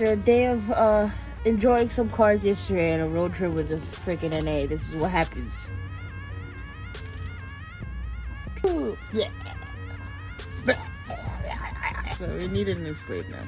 after a day of enjoying some cars yesterday and a road trip with the freaking NA, this is what happens. Yeah. So we need a new sleep now.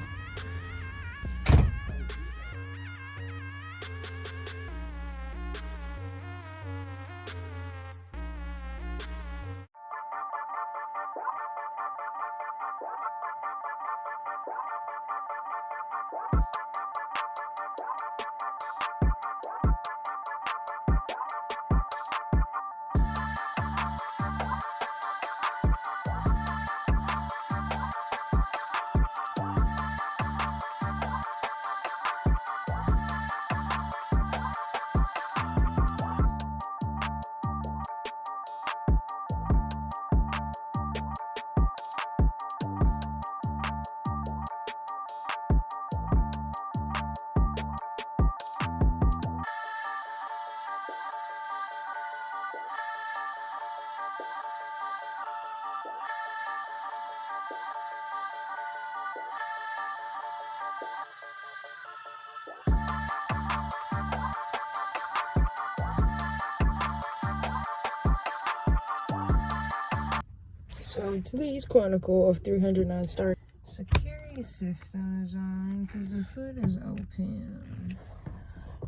So today's chronicle of 309 stars. Security system is on because the hood is open.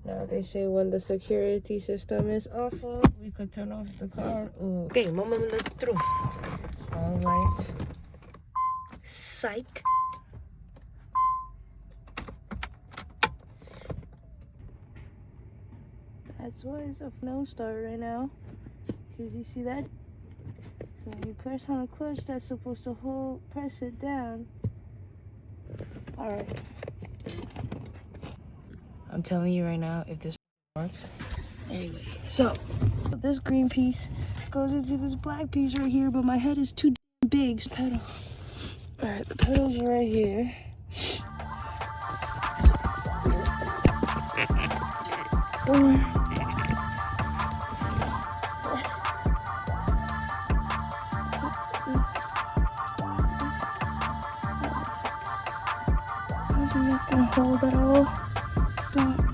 Now they say when the security system is off, we could turn off the car. Okay, moment of the truth. All right. Psych. That's why it's a no start right now. Because you see that? So when you press on the clutch, that's supposed to press it down. Alright. I'm telling you right now, if this works. Anyway, so this green piece goes into this black piece right here, but my head is too big. Pedal. Alright, the pedals are right here. I think that's gonna hold it all. Stop.